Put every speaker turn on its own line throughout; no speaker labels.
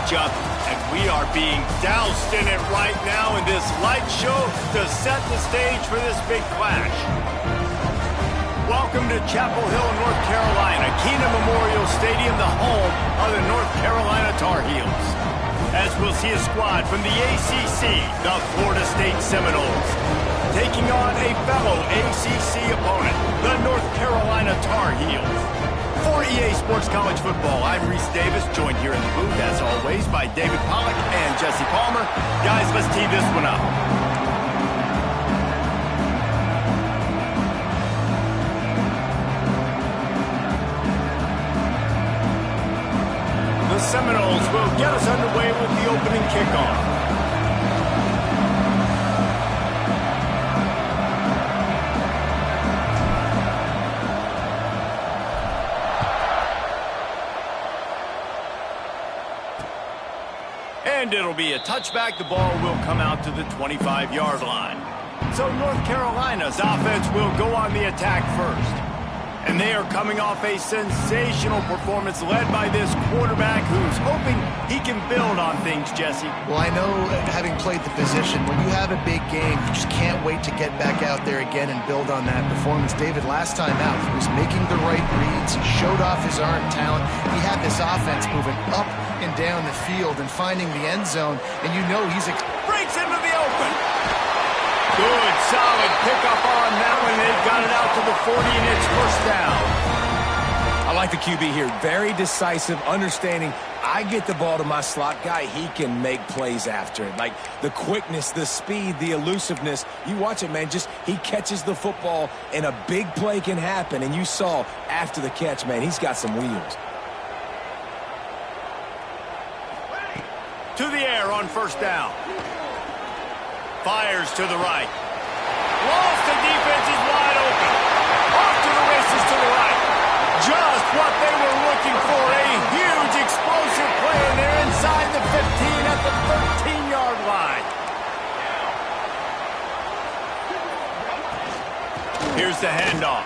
matchup, and we are being doused in it right now in this light show to set the stage for this big clash. Welcome to Chapel Hill, North Carolina, Keenan Memorial Stadium, the home of the North Carolina Tar Heels. As we'll see a squad from the ACC, the Florida State Seminoles, taking on a fellow ACC opponent, the North Carolina Tar Heels. For EA Sports College Football, I'm Reese Davis, joined here in the booth, as always, by David Pollack and Jesse Palmer. Guys, let's tee this one up. The Seminoles will get us underway with the opening kickoff. And it'll be a touchback. The ball will come out to the 25-yard line. So North Carolina's offense will go on the attack first. And they are coming off a sensational performance led by this quarterback who's hoping he can build on things, Jesse.
Well, I know, having played the position, when you have a big game, you just can't wait to get back out there again and build on that performance. David, last time out, he was making the right reads. He showed off his arm talent. He had this offense moving up and down the field and finding the end zone, and you know he's
breaks into the open. Good, solid pickup on that one. They've got it out to the 40, and it's first down.
I like the QB here. Very decisive, understanding I get the ball to my slot guy, he can make plays after it. Like the quickness, the speed, the elusiveness. You watch it, man. Just he catches the football, and a big play can happen. And you saw after the catch, man, he's got some wheels.
To the air on first down. Fires to the right. Lost, the defense is wide open. Off to the races to the right. Just what they were looking for. A huge explosive play, and they're inside the 15 at the 13-yard line. Here's the handoff.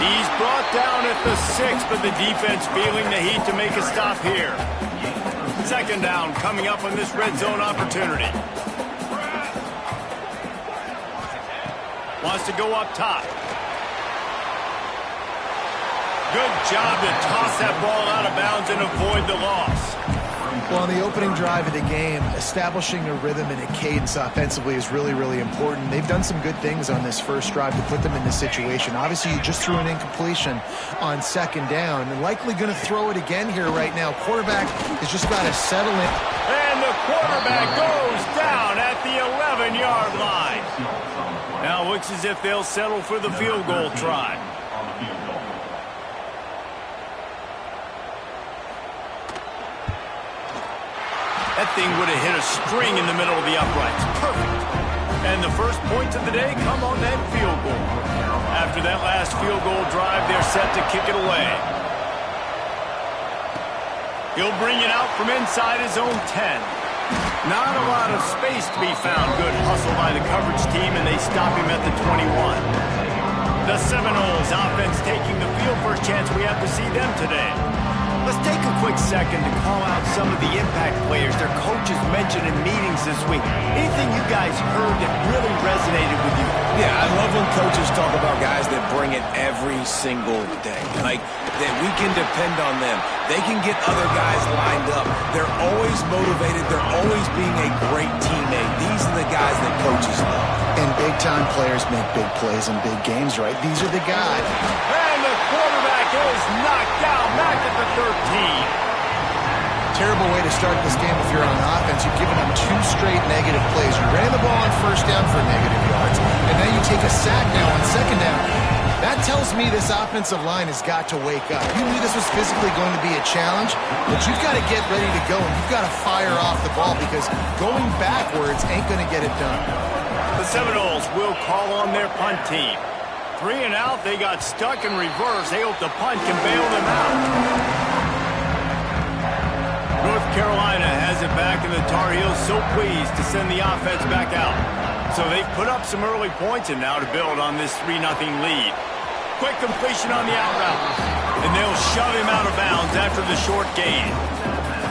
He's brought down at the 6, but the defense feeling the heat to make a stop here. Second down coming up on this red zone opportunity. Wants to go up top. Good job to toss that ball out of bounds and avoid the loss.
Well, on the opening drive of the game, establishing a rhythm and a cadence offensively is really, really important. They've done some good things on this first drive to put them in this situation. Obviously, you just threw an incompletion on second down, and likely going to throw it again here right now. Quarterback has just got to settle in.
And the quarterback goes down at the 11-yard line. Now it looks as if they'll settle for the field goal try. That thing would have hit a string in the middle of the uprights. Perfect. And the first points of the day come on that field goal. After that last field goal drive, they're set to kick it away. He'll bring it out from inside his own 10. Not a lot of space to be found. Good hustle by the coverage team, and they stop him at the 21. The Seminoles offense taking the field. First chance we have to see them today. Let's take a quick second to call out some of the impact players their coaches mentioned in meetings this week. Anything you guys heard that really resonated with you?
Yeah, I love when coaches talk about guys that bring it every single day. Like, that we can depend on them. They can get other guys lined up. They're always motivated. They're always being a great teammate. These are the guys that coaches love.
And big-time players make big plays in big games, right? These are the guys.
And the quarterback is knocked down back at the 13.
Terrible way to start this game if you're on offense. You've given them 2 straight negative plays. You ran the ball on first down for negative yards, and then you take a sack now on second down. That tells me this offensive line has got to wake up. You knew this was physically going to be a challenge, but you've got to get ready to go, and you've got to fire off the ball because going backwards ain't going to get it done.
The Seminoles will call on their punt team. 3 and out, they got stuck in reverse. They hope the punt can bail them out. North Carolina has it back, and the Tar Heels so pleased to send the offense back out. So they've put up some early points, and now to build on this 3-0 lead. Quick completion on the out route, and they'll shove him out of bounds after the short gain.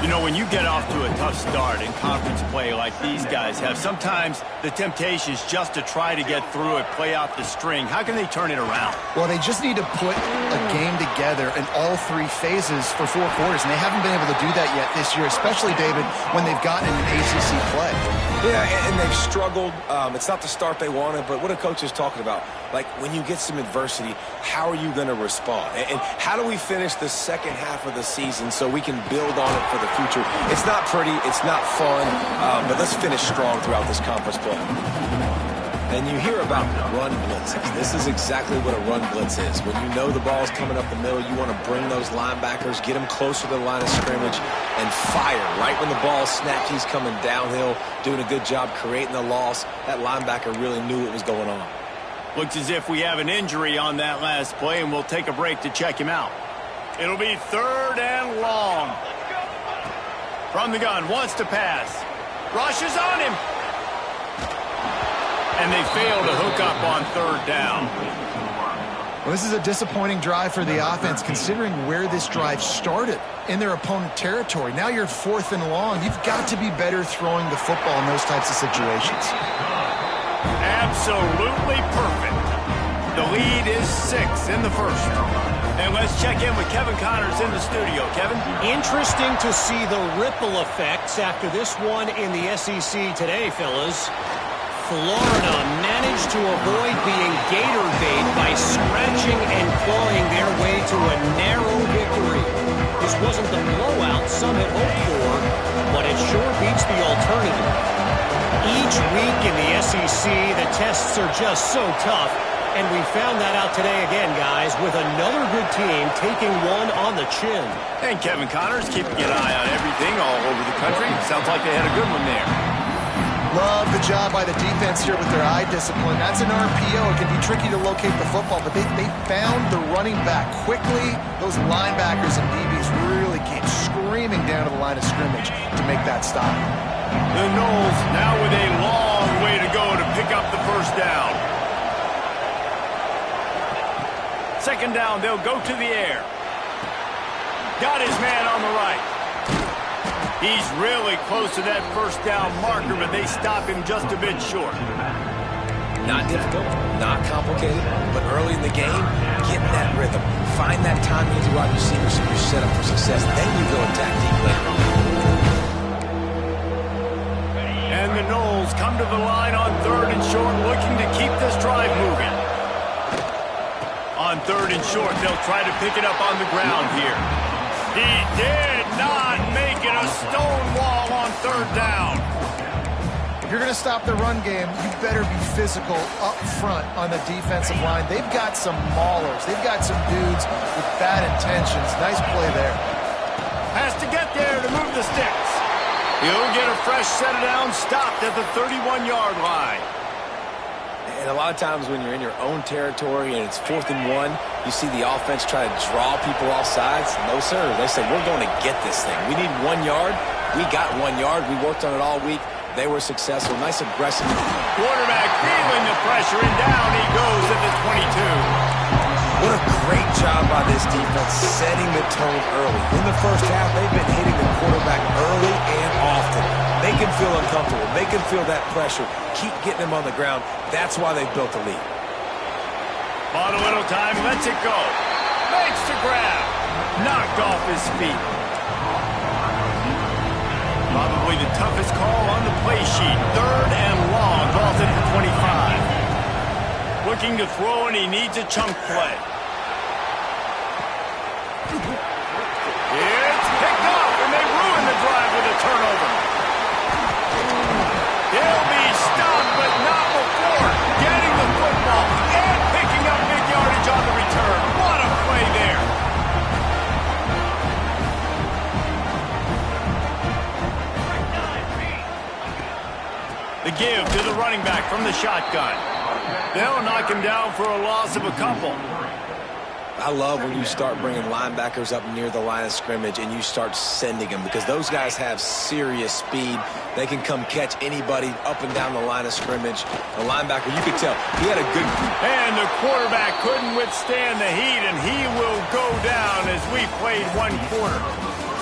You know, when you get off to a tough start in conference play like these guys have, sometimes the temptation is just to try to get through it, play out the string. How can they turn it around?
Well, they just need to put a game together in all three phases for 4 quarters, and they haven't been able to do that yet this year, especially, David, when they've gotten in ACC play.
Yeah, and they've struggled. It's not the start they wanted, but what a coach is talking about, like when you get some adversity, how are you going to respond? And how do we finish the second half of the season so we can build on it for the future? It's not pretty, it's not fun, but let's finish strong throughout this conference play. And you hear about run blitzes. This is exactly what a run blitz is. When you know the ball's coming up the middle, you want to bring those linebackers, get them closer to the line of scrimmage, and fire. Right when the ball snapped, he's coming downhill, doing a good job creating the loss. That linebacker really knew what was going on.
Looks as if we have an injury on that last play, and we'll take a break to check him out. It'll be 3rd and long. From the gun, wants to pass. Rushes on him. And they fail to hook up on 3rd down.
Well, this is a disappointing drive for the offense, considering where this drive started in their opponent territory. Now you're 4th and long. You've got to be better throwing the football in those types of situations.
Absolutely perfect. The lead is 6 in the first. And let's check in with Kevin Connors in the studio. Kevin?
Interesting to see the ripple effects after this one in the SEC today, fellas. Florida managed to avoid being gator bait by scratching and clawing their way to a narrow victory. This wasn't the blowout some had hoped for, but it sure beats the alternative. Each week in the SEC, the tests are just so tough, and we found that out today again, guys, with another good team taking one on the chin.
And Kevin Connors keeping an eye on everything all over the country. Sounds like they had a good one there.
Love the job by the defense here with their eye discipline. That's an RPO. It can be tricky to locate the football, but they found the running back quickly. Those linebackers and DBs really came screaming down to the line of scrimmage to make that stop.
The Noles now with a long way to go to pick up the first down. 2nd down, they'll go to the air. Got his man on the right. He's really close to that first down marker, but they stop him just a bit short.
Not difficult, not complicated, but early in the game, get that rhythm. Find that timing with your wide receivers so you're set up for success. Then you go attack deep later on.
And the Noles come to the line on 3rd and short, looking to keep this drive moving. On 3rd and short, they'll try to pick it up on the ground here. He did not make it a stone wall on 3rd down.
If you're going to stop the run game, you better be physical up front on the defensive line. They've got some maulers. They've got some dudes with bad intentions. Nice play there.
Has to get there to move the sticks. He'll get a fresh set of downs, stopped at the 31-yard line.
And a lot of times when you're in your own territory and it's 4th and 1, you see the offense try to draw people off sides. No, sir. They say, we're going to get this thing. We need 1 yard. We got 1 yard. We worked on it all week. They were successful. Nice aggressive.
Quarterback feeling the pressure, and down he goes at the 22.
What a great job by this defense setting the tone early. In the first half, they've been hitting the quarterback early and often. Make him feel uncomfortable. Make him feel that pressure. Keep getting him on the ground. That's why they've built the lead.
Bought a little time, lets it go. Makes the grab. Knocked off his feet. Probably the toughest call on the play sheet. 3rd and long. Ball's at the 25. Looking to throw, and he needs a chunk play. It's picked off, and they ruin the drive with a turnover. He'll be stopped, but not before getting the football and picking up big yardage on the return. What a play there. The give to the running back from the shotgun. They'll knock him down for a loss of a couple.
I love when you start bringing linebackers up near the line of scrimmage and you start sending them, because those guys have serious speed. They can come catch anybody up and down the line of scrimmage. The linebacker, you could tell, he had a good...
And the quarterback couldn't withstand the heat, and he will go down as we played 1 quarter.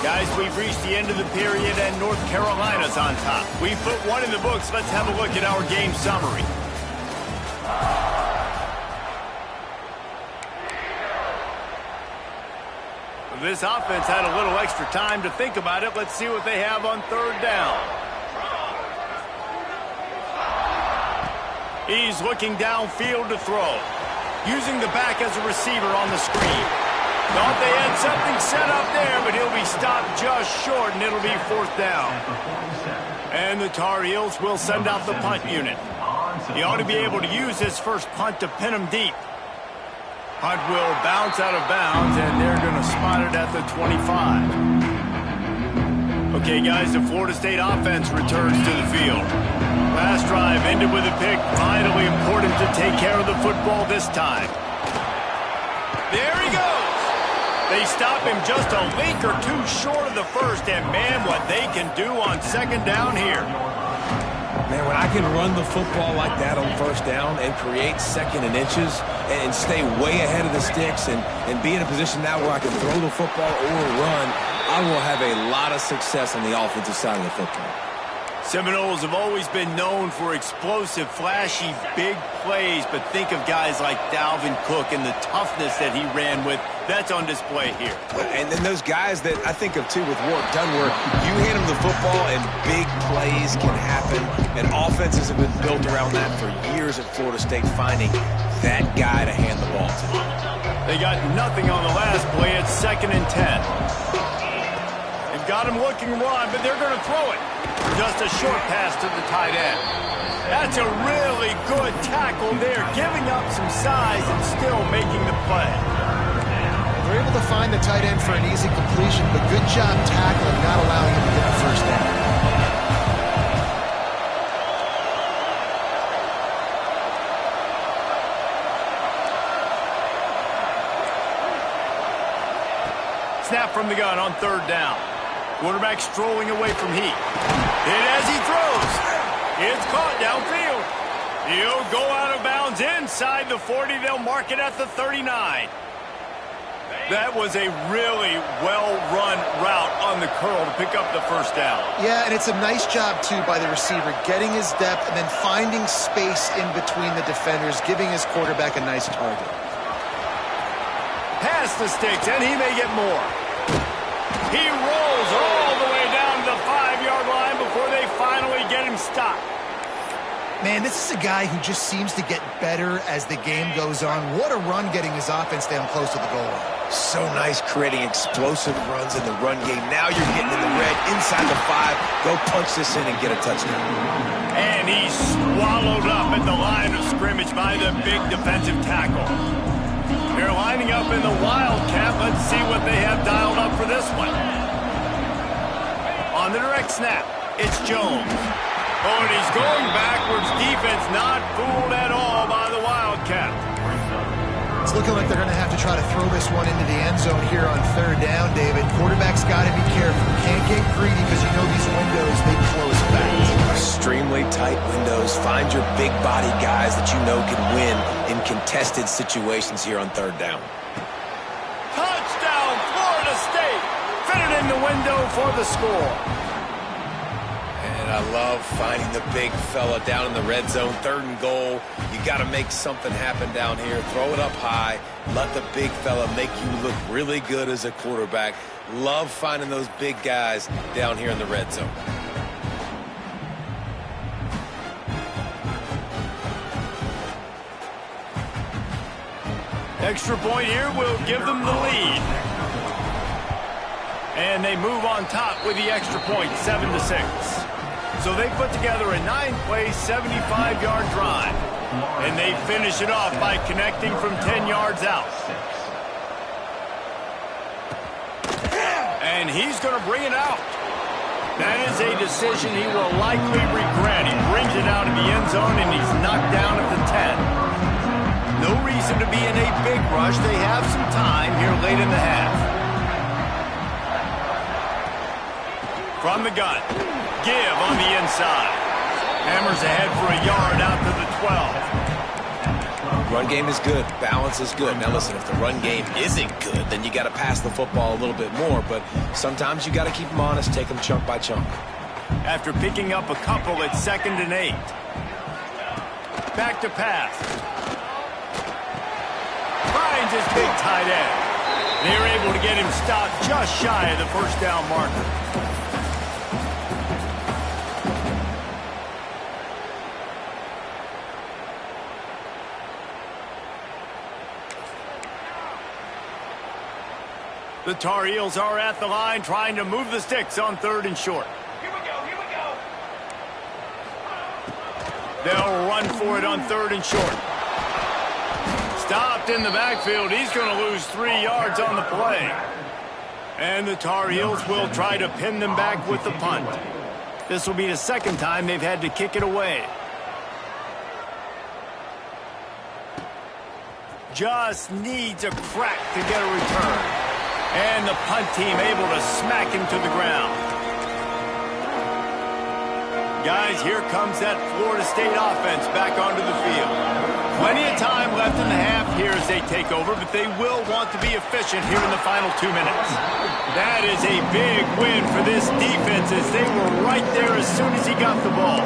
Guys, we've reached the end of the period, and North Carolina's on top. We've put one in the books. Let's have a look at our game summary. This offense had a little extra time to think about it. Let's see what they have on third down. He's looking downfield to throw. Using the back as a receiver on the screen. Thought they had something set up there, but he'll be stopped just short, and it'll be fourth down. And the Tar Heels will send out the punt unit. He ought to be able to use his first punt to pin him deep. Punt will bounce out of bounds, and they're going to spot it at the 25. Okay, guys, the Florida State offense returns to the field. Last drive ended with a pick. Vitally important to take care of the football this time. There he goes. They stop him just a link or two short of the first, and man, what they can do on second down here.
Man, when I can run the football like that on first down and create second and inches and stay way ahead of the sticks and be in a position now where I can throw the football or run, I will have a lot of success on the offensive side of the football.
Seminoles have always been known for explosive, flashy, big plays, but think of guys like Dalvin Cook and the toughness that he ran with. That's on display here.
And then those guys that I think of, too, with Warrick Dunn, where you hand them the football and big plays can happen, and offenses have been built around that for years at Florida State, finding that guy to hand the ball to.
They got nothing on the last play. It's 2nd and 10. They've got him looking run, but they're going to throw it. Just a short pass to the tight end. That's a really good tackle there, giving up some size and still making the play.
They're able to find the tight end for an easy completion, but good job tackling, not allowing him to get the first down.
Snap from the gun on third down. Quarterback strolling away from Heat. And as he throws, it's caught downfield. He'll go out of bounds inside the 40. They'll mark it at the 39. That was a really well-run route on the curl to pick up the first down.
Yeah, and it's a nice job, too, by the receiver, getting his depth and then finding space in between the defenders, giving his quarterback a nice target.
Past the sticks, and he may get more. He rolls all the way down to the 5-yard line before they finally get him stopped.
Man, this is a guy who just seems to get better as the game goes on. What a run getting his offense down close to the goal line.
So nice creating explosive runs in the run game. Now you're getting in the red, inside the 5. Go punch this in and get a touchdown.
And he's swallowed up at the line of scrimmage by the big defensive tackle. They're lining up in the Wildcat. Let's see what they have dialed up for this one. On the direct snap, it's Jones. Oh, and he's going backwards. Defense not fooled at all by the Wildcat.
It's looking like they're going to have to try to throw this one into the end zone here on third down, David. Quarterback's got to be careful. Can't get greedy because you know these windows, they close fast.
Extremely tight windows. Find your big body guys that you know can win in contested situations here on third down.
Touchdown, Florida State. Fitted in the window for the score.
And I love finding the big fella down in the red zone. 3rd and goal. You got to make something happen down here. Throw it up high. Let the big fella make you look really good as a quarterback. Love finding those big guys down here in the red zone.
Extra point here will give them the lead. And they move on top with the extra point, 7-6. So they put together a 9-play, 75-yard drive. And they finish it off by connecting from 10 yards out. And he's going to bring it out. That is a decision he will likely regret. He brings it out of the end zone, and he's knocked down at the 10. No reason to be in a big rush. They have some time here late in the half. From the gun, give on the inside. Hammers ahead for a yard out to the 12.
Run game is good. Balance is good. Now listen, if the run game isn't good, then you got to pass the football a little bit more. But sometimes you got to keep them honest, take them chunk by chunk.
After picking up a couple, it's 2nd and 8. Back to pass. Finds his big tight end. They're able to get him stopped just shy of the first down marker. The Tar Heels are at the line trying to move the sticks on 3rd and short.
Here we go.
They'll run for it on 3rd and short. Stopped in the backfield. He's going to lose 3 yards on the play. And the Tar Heels will try to pin them back with the punt. This will be the 2nd time they've had to kick it away. Just needs a crack to get a return. And the punt team able to smack him to the ground. Guys, here comes that Florida State offense back onto the field. Plenty of time left in the half here as they take over, but they will want to be efficient here in the final 2 minutes. That is a big win for this defense as they were right there as soon as he got the ball.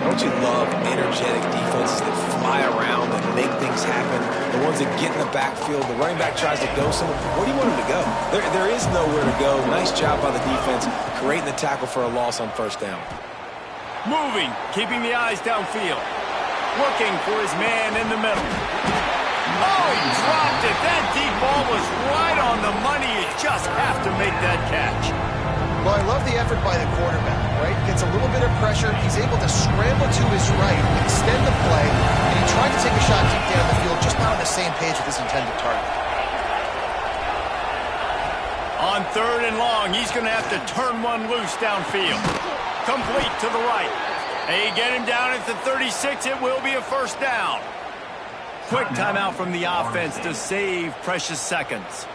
Don't you love energetic defenses that fly around and make things happen? The ones that get in the backfield, the running back tries to go somewhere. Where do you want him to go? There is nowhere to go. Nice job by the defense, creating the tackle for a loss on 1st down.
Moving, keeping the eyes downfield. Looking for his man in the middle. Oh, he dropped it. That deep ball was right on the money. You just have to make that catch.
Well, I love the effort by the quarterback, right? Gets a little bit of pressure. He's able to scramble to his right, extend the play, and he tried to take a shot deep down the field, just not on the same page with his intended target.
On 3rd and long, he's going to have to turn one loose downfield. Complete to the right. They get him down at the 36. It will be a 1st down. Quick timeout from the offense to save precious seconds.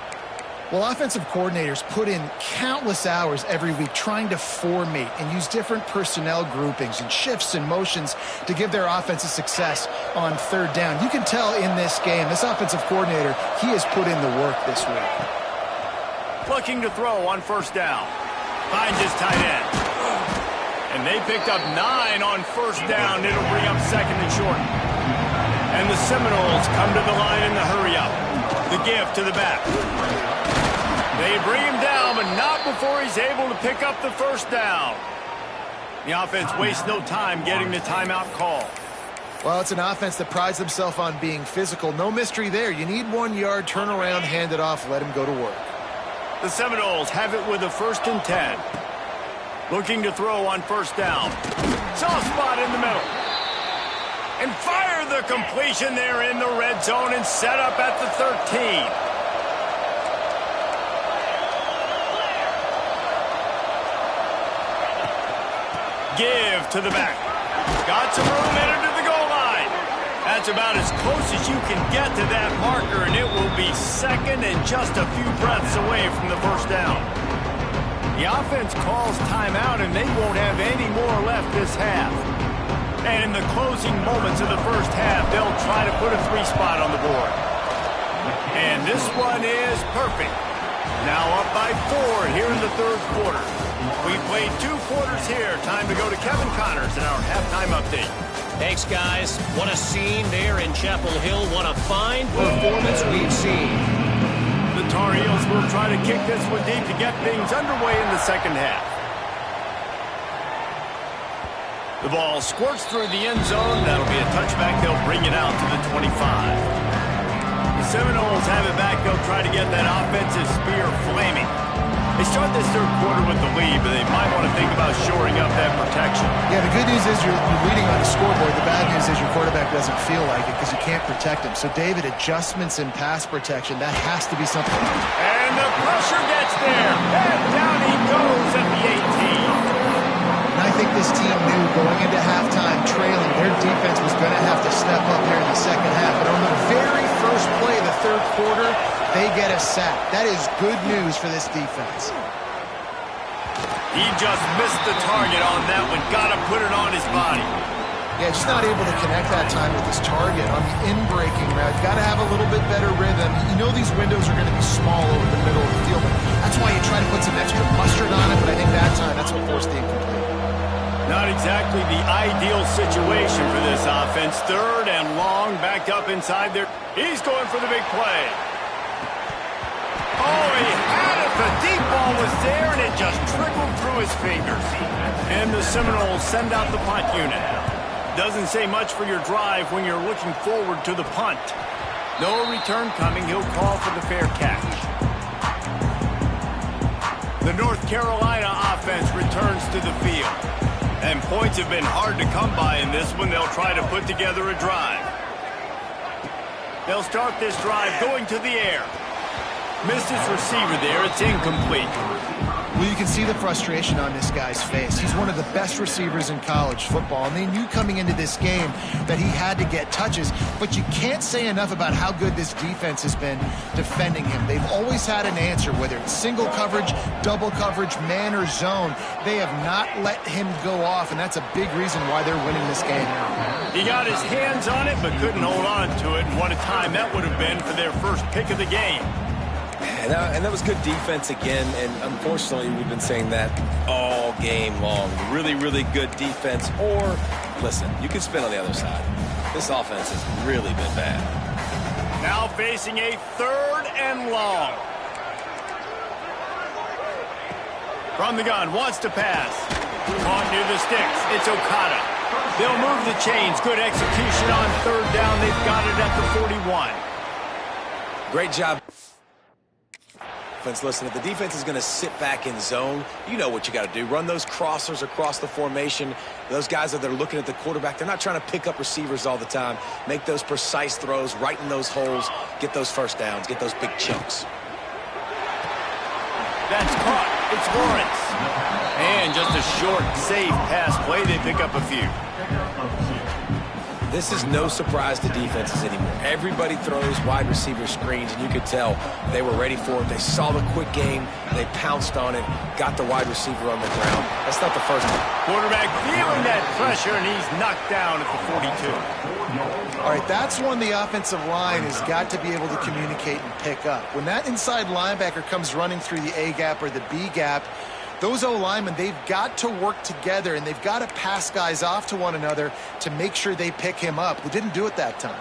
Well, offensive coordinators put in countless hours every week trying to formate and use different personnel groupings and shifts and motions to give their offensive success on 3rd down. You can tell in this game, this offensive coordinator, he has put in the work this week.
Looking to throw on 1st down. Finds his tight end. And they picked up 9 on 1st down. It'll bring up 2nd and short. And the Seminoles come to the line in the hurry up. The give to the back. They bring him down, but not before he's able to pick up the 1st down. The offense wastes no time getting the timeout call.
Well, it's an offense that prides themselves on being physical. No mystery there. You need 1 yard, turn around, hand it off, let him go to work.
The Seminoles have it with a 1st and 10. Looking to throw on 1st down. Soft spot in the middle. And fire the completion there in the red zone and set up at the 13. Give to the back. Got some room headed to the goal line. That's about as close as you can get to that marker, and it will be 2nd and just a few breaths away from the 1st down. The offense calls timeout, and they won't have any more left this half. And in the closing moments of the 1st half, they'll try to put a 3 spot on the board. And this one is perfect. Now up by 4 here in the 3rd quarter. We played 2 quarters here. Time to go to Kevin Connors in our halftime update.
Thanks, guys. What a scene there in Chapel Hill. What a fine performance we've seen.
The Tar Heels will try to kick this one deep to get things underway in the 2nd half. The ball squirts through the end zone. That'll be a touchback. They'll bring it out to the 25. The Seminoles have it back. They'll try to get that offensive spear flaming. They start this 3rd quarter with the lead, but they might want to think about shoring up that protection.
Yeah, the good news is you're leading on the scoreboard. The bad news is your quarterback doesn't feel like it because you can't protect him. So, David, adjustments in pass protection, that has to be something.
And the pressure gets there. And down he goes at the 18.
And I think this team knew going into halftime trailing, their defense was going to have to step up here in the 2nd half. But on the very first play of the 3rd quarter, they get a sack. That is good news for this defense.
He just missed the target on that one. Got to put it on his body.
Yeah, just not able to connect that time with his target on the in-breaking route. Got to have a little bit better rhythm. You know these windows are going to be small over the middle of the field. That's why you try to put some extra mustard on it, but I think that time, that's what forced the incomplete.
Not exactly the ideal situation for this offense. Third and long, backed up inside there. He's going for the big play. Oh, he had it. The deep ball was there, and it just trickled through his fingers. And the Seminoles send out the punt unit. Doesn't say much for your drive when you're looking forward to the punt. No return coming. He'll call for the fair catch. The North Carolina offense returns to the field. And points have been hard to come by in this one. They'll try to put together a drive. They'll start this drive going to the air. Missed his receiver there. It's incomplete.
Well, you can see the frustration on this guy's face. He's one of the best receivers in college football, and they knew coming into this game that he had to get touches, but you can't say enough about how good this defense has been defending him. They've always had an answer, whether it's single coverage, double coverage, man or zone. They have not let him go off, and that's a big reason why they're winning this game.
He got his hands on it, but couldn't hold on to it, and what a time that would have been for their first pick of the game.
And that was good defense again, and unfortunately we've been saying that all game long. Really, really good defense, or, listen, you can spin on the other side. This offense has really been bad.
Now facing a third and long. From the gun, wants to pass. Caught near the sticks. It's Okada. They'll move the chains. Good execution on third down. They've got it at the 41.
Great job. Listen, if the defense is going to sit back in zone, you know what you got to do. Run those crossers across the formation. Those guys that are looking at the quarterback, they're not trying to pick up receivers all the time. Make those precise throws, right in those holes, get those first downs, get those big chunks.
That's caught. It's Lawrence. And just a short, safe pass play. They pick up a few.
This is no surprise to defenses anymore. Everybody throws wide receiver screens, and you could tell they were ready for it. They saw the quick game. They pounced on it, got the wide receiver on the ground. That's not the first one.
Quarterback feeling that pressure, and he's knocked down at the 42.
All right, that's when the offensive line has got to be able to communicate and pick up. When that inside linebacker comes running through the A gap or the B gap, those O-linemen, they've got to work together, and they've got to pass guys off to one another to make sure they pick him up. They didn't do it that time.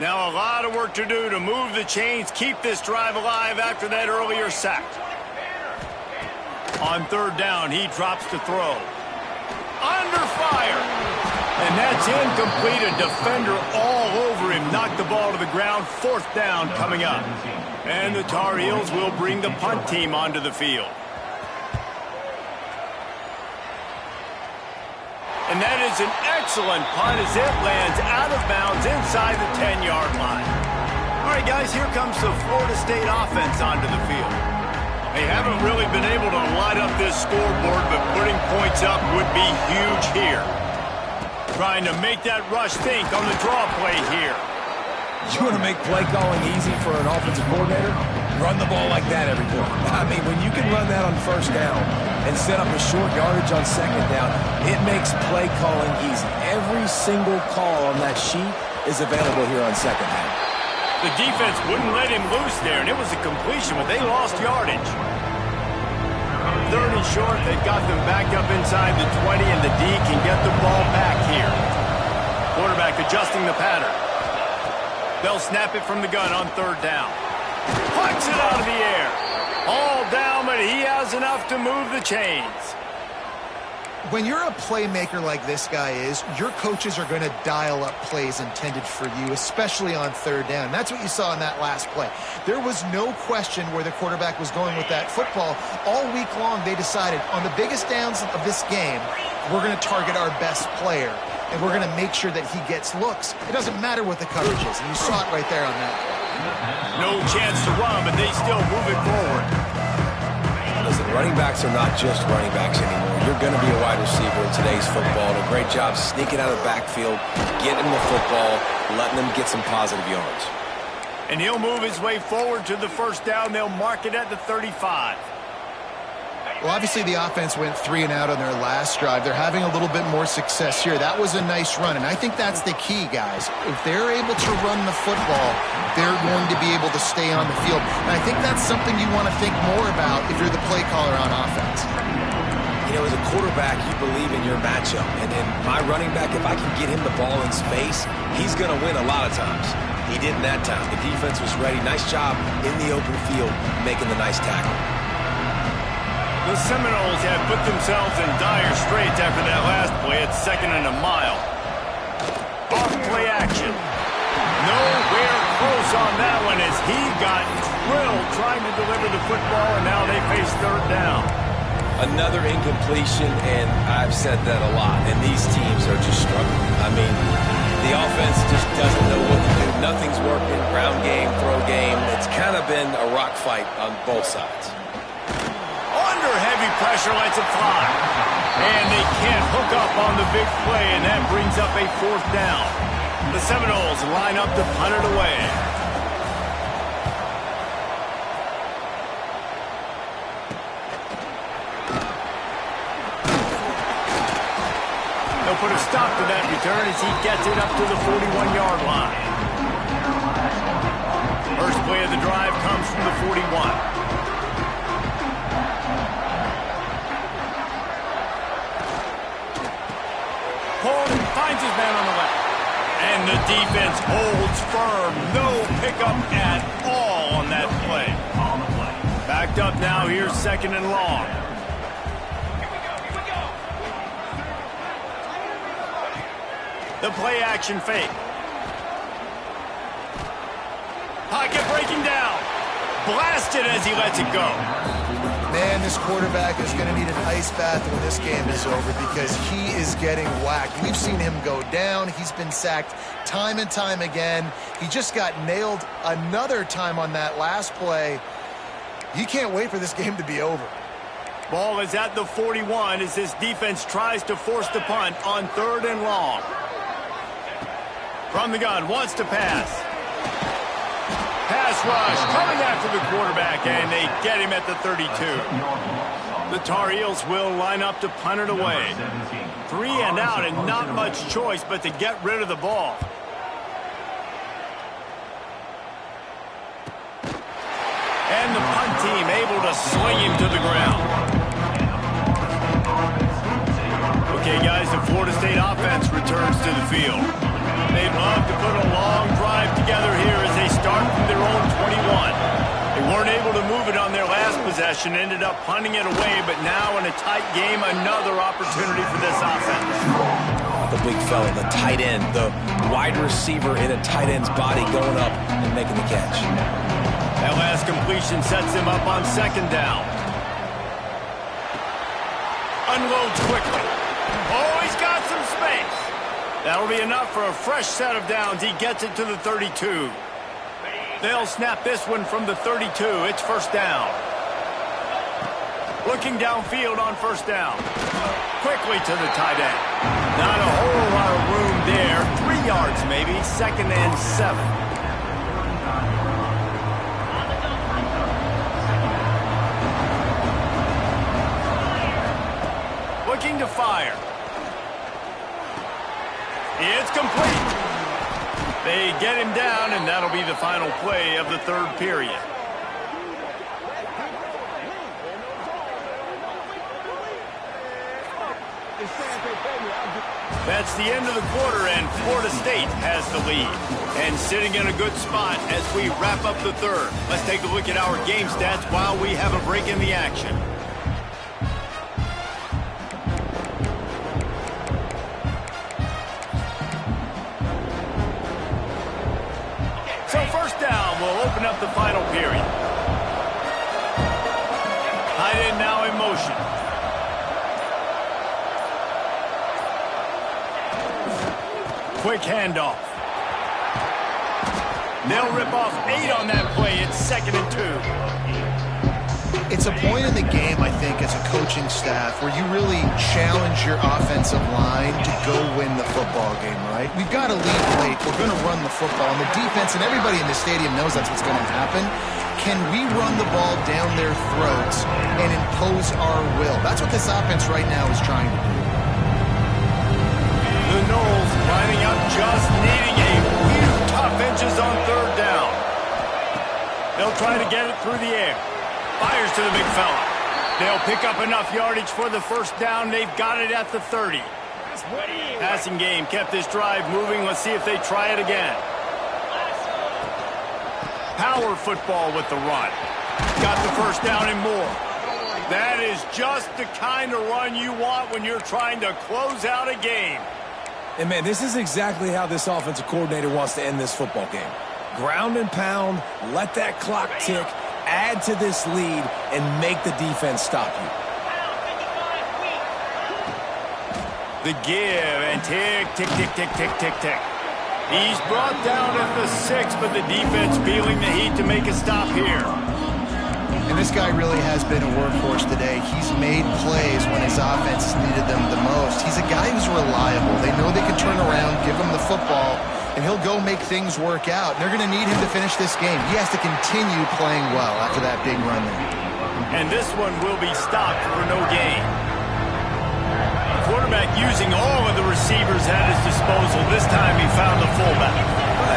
Now a lot of work to do to move the chains, keep this drive alive after that earlier sack. On third down, he drops to throw. Under fire. And that's incomplete. A defender all over him. Knocked the ball to the ground. Fourth down coming up. And the Tar Heels will bring the punt team onto the field. And that is an excellent punt as it lands out of bounds inside the 10-yard line. All right, guys, here comes the Florida State offense onto the field. They haven't really been able to light up this scoreboard, but putting points up would be huge here. Trying to make that rush think on the draw play here.
You want to make play calling easy for an offensive coordinator? Run the ball like that every point. I mean, when you can run that on first down and set up a short yardage on second down, it makes play calling easy. Every single call on that sheet is available here on second down.
The defense wouldn't let him loose there, and it was a completion, but they lost yardage. Third and short, they've got them back up inside the 20, and the D can get the ball back here. Quarterback adjusting the pattern. They'll snap it from the gun on third down. Puts it out of the air. All down, but he has enough to move the chains.
When you're a playmaker like this guy is, your coaches are going to dial up plays intended for you, especially on third down. That's what you saw in that last play. There was no question where the quarterback was going with that football. All week long, they decided on the biggest downs of this game, we're going to target our best player, and we're going to make sure that he gets looks. It doesn't matter what the coverage is, and you saw it right there on that play.
No chance to run, but they still move it forward.
Listen, running backs are not just running backs anymore. You're going to be a wide receiver in today's football. And a great job sneaking out of the backfield, getting the football, letting them get some positive yards.
And he'll move his way forward to the first down. They'll mark it at the 35.
Well, obviously the offense went 3 and out on their last drive. They're having a little bit more success here. That was a nice run, and I think that's the key, guys. If they're able to run the football, they're going to be able to stay on the field. And I think that's something you want to think more about if you're the play caller on offense.
You know, as a quarterback, you believe in your matchup. And in my running back, if I can get him the ball in space, he's going to win a lot of times. He didn't that time. The defense was ready. Nice job in the open field making the nice tackle.
The Seminoles have put themselves in dire straits after that last play at 2nd and a mile. Off play action. Nowhere close on that one as he got drilled trying to deliver the football, and now they face 3rd down.
Another incompletion, and I've said that a lot, and these teams are just struggling. I mean, the offense just doesn't know what to do. Nothing's working. Ground game, throw game. It's kind of been a rock fight on both sides.
Under heavy pressure, lets it fly. And they can't hook up on the big play, and that brings up a 4th down. The Seminoles line up to punt it away. They'll put a stop to that return as he gets it up to the 41-yard line. First play of the drive comes from the 41. Holden finds his man on the left. And the defense holds firm. No pickup at all on that play. Backed up now. Here's 2nd and long. The play action fake. Pocket breaking down. Blasted as he lets it go.
Man, this quarterback is going to need an ice bath when this game is over because he is getting whacked. We've seen him go down. He's been sacked time and time again. He just got nailed another time on that last play. He can't wait for this game to be over.
Ball is at the 41 as his defense tries to force the punt on 3rd and long. From the gun, wants to pass. Pass rush coming after the quarterback, and they get him at the 32. The Tar Heels will line up to punt it away. 3 and out and not much choice but to get rid of the ball. And the punt team able to swing him to the ground. Okay, guys, the Florida State offense returns to the field. They'd love to put a long drive together here as they start from their own 21. They weren't able to move it on their last possession, ended up punting it away, but now in a tight game, another opportunity for this offense.
The big fella, the tight end, the wide receiver in a tight end's body going up and making the catch.
That last completion sets him up on 2nd down. Unloads quickly. Oh, he's got some space. That'll be enough for a fresh set of downs. He gets it to the 32. They'll snap this one from the 32. It's 1st down. Looking downfield on 1st down. Quickly to the tight end. Not a whole lot of room there. 3 yards maybe. 2nd and 7. Looking to fire. It's complete. They get him down, and that'll be the final play of the 3rd period. That's the end of the quarter, and Florida State has the lead. And sitting in a good spot as we wrap up the 3rd. Let's take a look at our game stats while we have a break in the action. So 1st down will open up the final period. Tight end now in motion. Quick handoff. They'll rip off 8 on that play. It's 2nd and 2.
It's a point in the game, I think, as a coaching staff where you really challenge your offensive line to go win the football game, right? We've got to lead late. We're going to run the football. And the defense and everybody in the stadium knows that's what's going to happen. can we run the ball down their throats and impose our will? That's what this offense right now is trying to do.
The Noles lining up, just needing a few tough inches on third down. They'll try to get it through the air. Fires to the big fella. They'll pick up enough yardage for the first down. They've got it at the 30. Passing game kept this drive moving. Let's see if they try it again. Power football with the run. Got the first down and more. That is just the kind of run you want when you're trying to close out a game.
And, man, this is exactly how this offensive coordinator wants to end this football game. Ground and pound, let that clock tick, add to this lead, and make the defense stop you.
The give and tick, tick, tick, tick, tick, tick, tick. He's brought down at the 6, but the defense feeling the heat to make a stop here.
And this guy really has been a workhorse today. He's made plays when his offense needed them the most. He's a guy who's reliable. They know they can turn around, give him the football, and he'll go make things work out. And they're going to need him to finish this game. He has to continue playing well after that big run there.
And this one will be stopped for no gain. The quarterback using all of the receivers at his disposal. This time he found the fullback.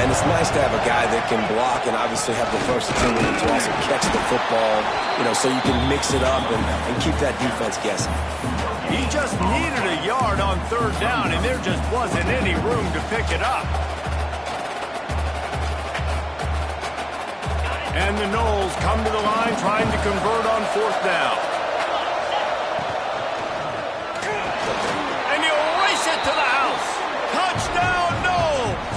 And it's nice to have a guy that can block and obviously have the versatility to also catch the football, so you can mix it up and keep that defense guessing.
He just needed a yard on third down, and there just wasn't any room to pick it up. And the Noles come to the line trying to convert on fourth down. And you race it to the house. Touchdown, Noles!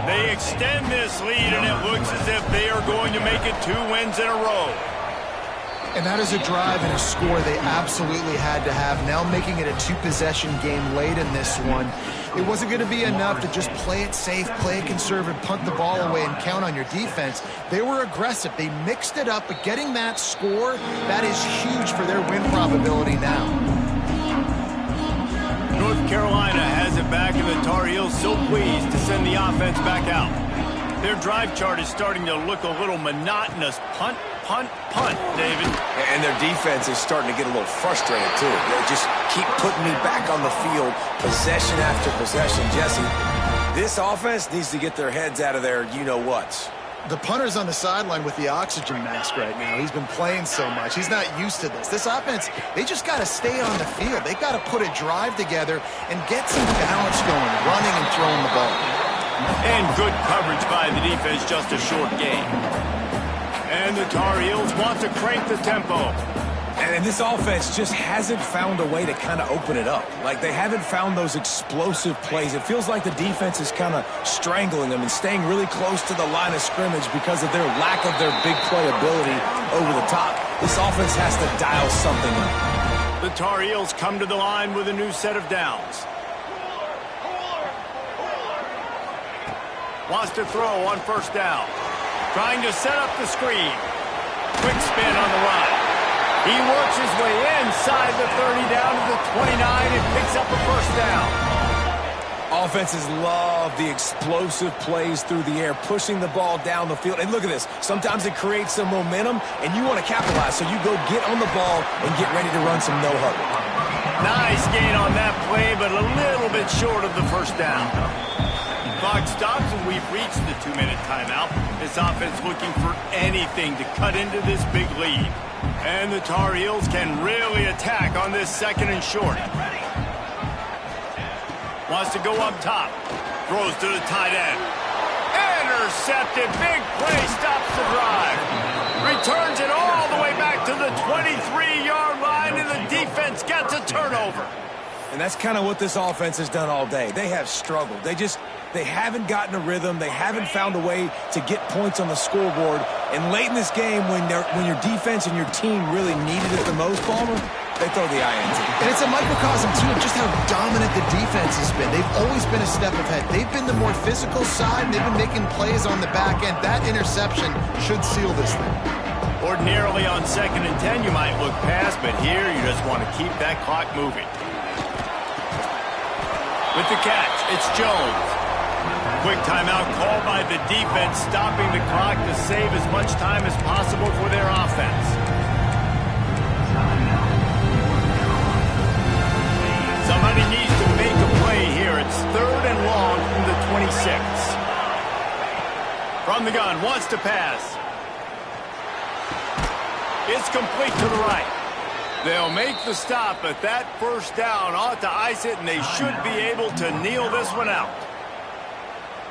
They extend this lead, and it looks as if they are going to make it 2 wins in a row.
And that is a drive and a score they absolutely had to have. Now making it a 2-possession game late in this one. It wasn't going to be enough to just play it safe, play it conservative, punt the ball away, and count on your defense. They were aggressive. They mixed it up, but getting that score, that is huge for their win probability now.
North Carolina has it back, and the Tar Heels so pleased to send the offense back out. Their drive chart is starting to look a little monotonous. Punt, punt, punt, David.
And their defense is starting to get a little frustrated, too. They just keep putting me back on the field, possession after possession. Jesse, this offense needs to get their heads out of their you-know-whats.
The punter's on the sideline with the oxygen mask right now. He's been playing so much. He's not used to this. This offense, they just got to stay on the field. They've got to put a drive together and get some balance going, running and throwing the ball.
And good coverage by the defense, just a short gain. And the Tar Heels want to crank the tempo.
And this offense just hasn't found a way to kind of open it up. Like, they haven't found those explosive plays. It feels like the defense is kind of strangling them and staying really close to the line of scrimmage because of their lack of their big play ability over the top. This offense has to dial something up.
The Tar Heels come to the line with a new set of downs. Wants to throw on first down. Trying to set up the screen. Quick spin on the run. He works his way inside the 30 down to the 29 and picks up a first down.
Offenses love the explosive plays through the air, pushing the ball down the field. And look at this. Sometimes it creates some momentum, and you want to capitalize. So you go get on the ball and get ready to run some no-huddle.
Nice gain on that play, but a little bit short of the first down. Clock stops, and we've reached the 2-minute timeout. This offense looking for anything to cut into this big lead. And the Tar Heels can really attack on this second and short. Wants to go up top. Throws to the tight end. Intercepted. Big play. Stops the drive. Returns it all the way back to the 23-yard line, and the defense gets a turnover.
And that's kind of what this offense has done all day. They have struggled. They haven't gotten a rhythm. They haven't found a way to get points on the scoreboard. And late in this game, when your defense and your team really needed it the most, Palmer, they throw the INT.
And it's a microcosm, too, of just how dominant the defense has been. They've always been a step ahead. They've been the more physical side, and they've been making plays on the back end. That interception should seal this thing.
Ordinarily on 2nd and 10, you might look past, but here you just want to keep that clock moving. With the catch, it's Jones. quick timeout called by the defense, stopping the clock to save as much time as possible for their offense. Somebody needs to make a play here. It's 3rd and long from the 26. From the gun, wants to pass. It's complete to the right. They'll make the stop, but that first down ought to ice it, and they should be able to kneel this one out.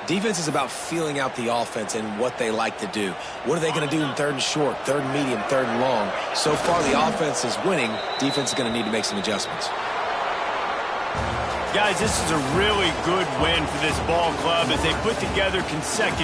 Defense is about feeling out the offense and what they like to do. What are they going to do in 3rd and short, 3rd and medium, 3rd and long? So far, the offense is winning. Defense is going to need to make some adjustments.
Guys, this is a really good win for this ball club as they put together consecutive